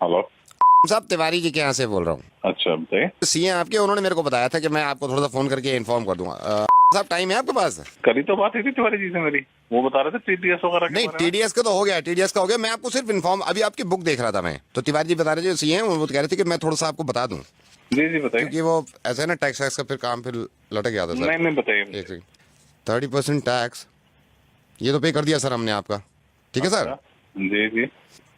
Hello साहब तिवारी जी के यहाँ से बोल रहा हूँ। अच्छा बताइए। सीए आपके, उन्होंने मेरे को बताया था कि मैं आपको थोड़ा सा फोन करके इन्फॉर्म कर दूंगा। साहब टाइम है आपके पास? करी तो बात हुई थी तिवारी जी से मेरी, वो बता रहे थे टीडीएस वगैरह के नहीं, बारे में। टीडीएस का तो हो गया, टीडीएस का हो गया। मैं आपको सिर्फ इन्फॉर्म, अभी आपकी बुक देख रहा था मैं, तो तिवारी जी बता रहे थे सीए, वो कह रहे थे कि मैं थोड़ा सा आपको बता दूं, जी जी बताइए। क्योंकि वो ऐसा है ना, टैक्स वैक्स का फिर काम फिर लटक गया था सर। नहीं बताइए। एक सेकंड, 30% टैक्स ये तो पे कर दिया सर हमने आपका, ठीक है सर। जी जी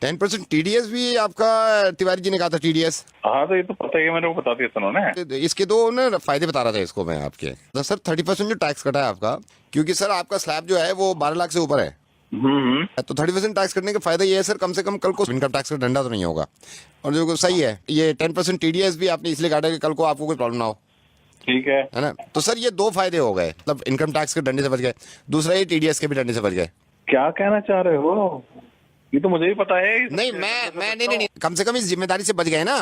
10% टीडीएस भी आपका, तिवारी जी ने कहा था टीडीएस। हाँ तो ये तो पता ही है, मेरे को बता दिया था उन्होंने। इसके दो ना फायदे बता रहा था इसको मैं आपके। तो सर 30% जो टैक्स कटा है आपका, क्योंकि सर आपका स्लैब जो है वो 12 लाख से ऊपर है, तो 30% टैक्स कटने का फायदा ये है सर, कम से कम कल को इनकम टैक्स का डंडा तो नहीं होगा। और जो सही है, ये 10% टीडीएस भी आपने इसलिए काटा कि कल को आपको कोई प्रॉब्लम ना हो, ठीक है। है ना। तो सर ये दो फायदे हो गए, मतलब इनकम टैक्स के डंडे से बच गए, दूसरा ये टीडीएस के भी डंडे से बच गए। क्या कहना चाह रहे हो? ये तो मुझे ही पता है। नहीं मैं नहीं, कम से कम इस जिम्मेदारी से बच गए ना।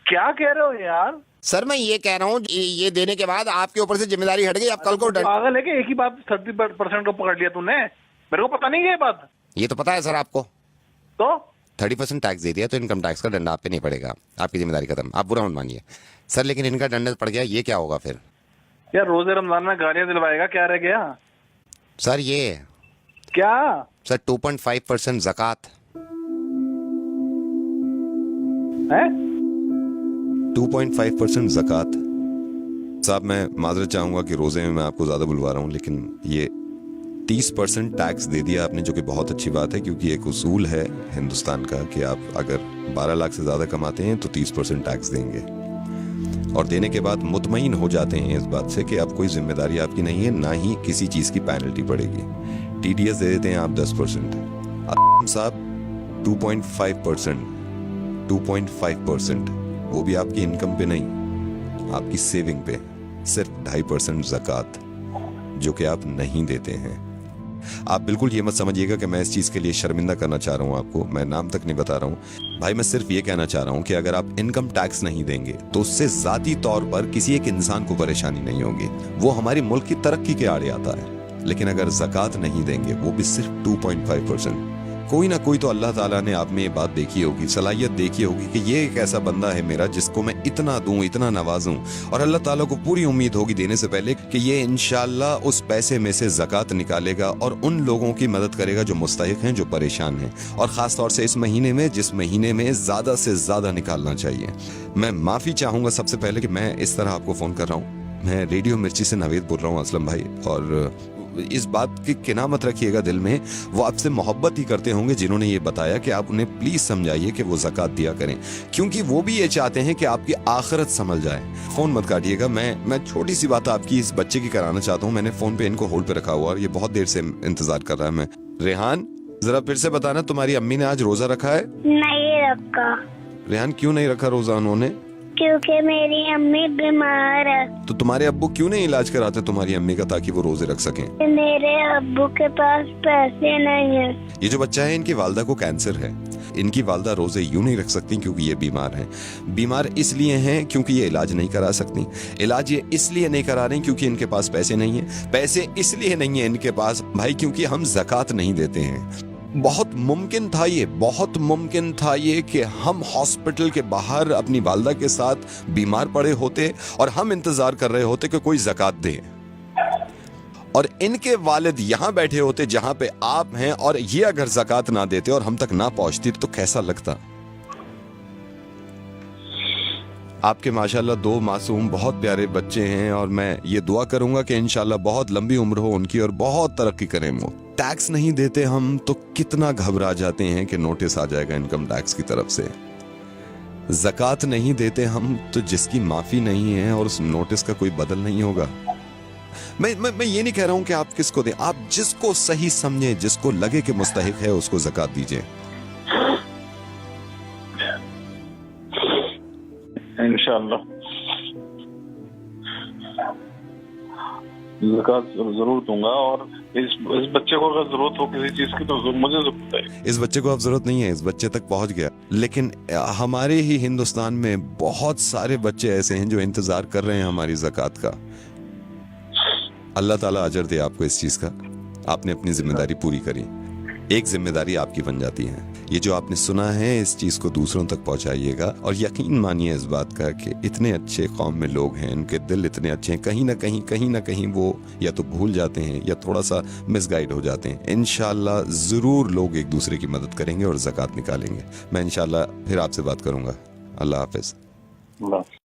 क्या कह रहे हो यार? सर मैं ये कह रहा हूँ, ये देने के बाद आपके ऊपर से जिम्मेदारी हट गई, आप कल को पागल है कि एक ही बात 30% को पकड़ लिया तूने? मेरे को पता नहीं है ये बात। ये तो पता है सर आपको। तो 30% टैक्स दे दिया तो इनकम टैक्स का डंडा आप पे नहीं पड़ेगा, आपकी जिम्मेदारी खत्म, आप बुरा मत मानिए सर। लेकिन इनका डंडा पड़ गया, ये क्या होगा फिर? यार रोजे रमजान में गालियां दिलवाएगा, क्या रह गया? सर ये क्या? सर 2.5% ज़कात है? 2.5% ज़कात। साहब मैं माजरत चाहूंगा कि रोजे में मैं आपको ज्यादा बुलवा रहा हूँ, लेकिन ये 30% टैक्स दे दिया आपने, जो कि बहुत अच्छी बात है, क्योंकि एक उसूल है हिंदुस्तान का कि आप अगर 12 लाख से ज्यादा कमाते हैं तो 30% टैक्स देंगे, और देने के बाद मुतमईन हो जाते हैं इस बात से कि अब कोई जिम्मेदारी आपकी नहीं है, ना ही किसी चीज की पेनल्टी पड़ेगी। टीडीएस दे देते हैं आप 10%, साहब 2.5%, वो भी आपकी इनकम पे नहीं, आपकी सेविंग पे, सिर्फ 2.5% ज़कात, जो कि आप नहीं देते हैं। आप बिल्कुल ये मत समझिएगा कि मैं इस चीज़ के लिए शर्मिंदा करना चाह रहा हूँ आपको, मैं नाम तक नहीं बता रहा हूँ भाई। मैं सिर्फ ये कहना चाह रहा हूँ कि अगर आप इनकम टैक्स नहीं देंगे तो उससे ज़ाती तौर पर किसी एक इंसान को परेशानी नहीं होगी, वो हमारी मुल्क की तरक्की के आड़े आता है। लेकिन अगर ज़कात नहीं देंगे, वो भी सिर्फ 2.5%, कोई ना कोई तो अल्लाह ताला ने आप में ये बात देखी होगी, सलाहियत देखी होगी कि ये एक ऐसा बंदा है मेरा जिसको मैं इतना दूं, इतना नवाजूं, और अल्लाह ताला को पूरी उम्मीद होगी देने से पहले कि ये इंशाल्लाह उस पैसे में से ज़कात निकालेगा और उन लोगों की मदद करेगा जो मुस्तहिक हैं, जो परेशान हैं, और ख़ास तौर से इस महीने में, जिस महीने में ज़्यादा से ज़्यादा निकालना चाहिए। मैं माफ़ी चाहूँगा सबसे पहले कि मैं इस तरह आपको फ़ोन कर रहा हूँ। मैं रेडियो मिर्ची से नवेद बोल रहा हूँ असलम भाई, और इस बात की किना मत रखिएगा दिल में, वो आपसे मोहब्बत ही करते होंगे जिन्होंने ये बताया कि आप उन्हें प्लीज समझाइए कि वो ज़कात दिया करें, क्योंकि वो भी ये चाहते हैं कि आपकी आखिरत संभल जाए। फोन मत काटिएगा, मैं छोटी सी बात आपकी इस बच्चे की कराना चाहता हूँ। मैंने फोन पे इनको होल्ड पे रखा हुआ और ये बहुत देर से इंतजार कर रहा है। मैं रेहान, जरा फिर से बताना, तुम्हारी अम्मी ने आज रोजा रखा है? नहीं रखा। रेहान क्यों नहीं रखा रोजा उन्होंने? क्योंकि मेरी अम्मी बीमार है। तो तुम्हारे अब्बू क्यों नहीं इलाज कराते तुम्हारी अम्मी का, ताकि वो रोजे रख सकें? मेरे अब्बू के पास पैसे नहीं है। ये जो बच्चा है, इनकी वालदा को कैंसर है। इनकी वालदा रोजे यूं नहीं रख सकती क्योंकि ये बीमार हैं। बीमार इसलिए हैं क्योंकि ये इलाज नहीं करा सकती। इलाज ये इसलिए नहीं करा रही क्योंकि इनके पास पैसे नहीं है। पैसे इसलिए नहीं है इनके पास भाई क्योंकि हम ज़कात नहीं देते हैं। बहुत मुमकिन था ये कि हम हॉस्पिटल के बाहर अपनी वालदा के साथ बीमार पड़े होते और हम इंतजार कर रहे होते कि कोई ज़कात दे, और इनके वालिद यहां बैठे होते जहां पे आप हैं, और ये अगर ज़कात ना देते और हम तक ना पहुंचती तो कैसा लगता? आपके माशाल्लाह 2 मासूम बहुत प्यारे बच्चे हैं, और मैं ये दुआ करूंगा कि इंशाल्लाह बहुत लंबी उम्र हो उनकी और बहुत तरक्की करें वो। टैक्स नहीं देते हम तो कितना घबरा जाते हैं कि नोटिस आ जाएगा इनकम टैक्स की तरफ से। ज़कात नहीं देते हम तो जिसकी माफी नहीं है और उस नोटिस का कोई बदल नहीं होगा। मैं ये नहीं कह रहा हूं कि आप किसको दें, आप जिसको सही समझे, जिसको लगे कि मुस्तहिक है, उसको ज़कात दीजिए। इंशाल्लाह ज़कात जरूर दूंगा, और इस बच्चे को अगर जरूरत हो किसी चीज की तो मुझे जरूरत है। इस बच्चे को अब जरूरत नहीं है, इस बच्चे तक पहुंच गया, लेकिन हमारे ही हिंदुस्तान में बहुत सारे बच्चे ऐसे हैं जो इंतजार कर रहे हैं हमारी ज़कात का। अल्लाह ताला अजर दे आपको इस चीज का। आपने अपनी जिम्मेदारी पूरी करी, एक जिम्मेदारी आपकी बन जाती है। ये जो आपने सुना है इस चीज़ को दूसरों तक पहुंचाइएगा और यकीन मानिए इस बात का कि इतने अच्छे कौम में लोग हैं, उनके दिल इतने अच्छे हैं, कहीं ना कहीं वो या तो भूल जाते हैं या थोड़ा सा मिसगाइड हो जाते हैं। इंशाल्लाह ज़रूर लोग एक दूसरे की मदद करेंगे और ज़कात निकालेंगे। मैं इंशाल्लाह फिर आपसे बात करूँगा। अल्लाह हाफिज़।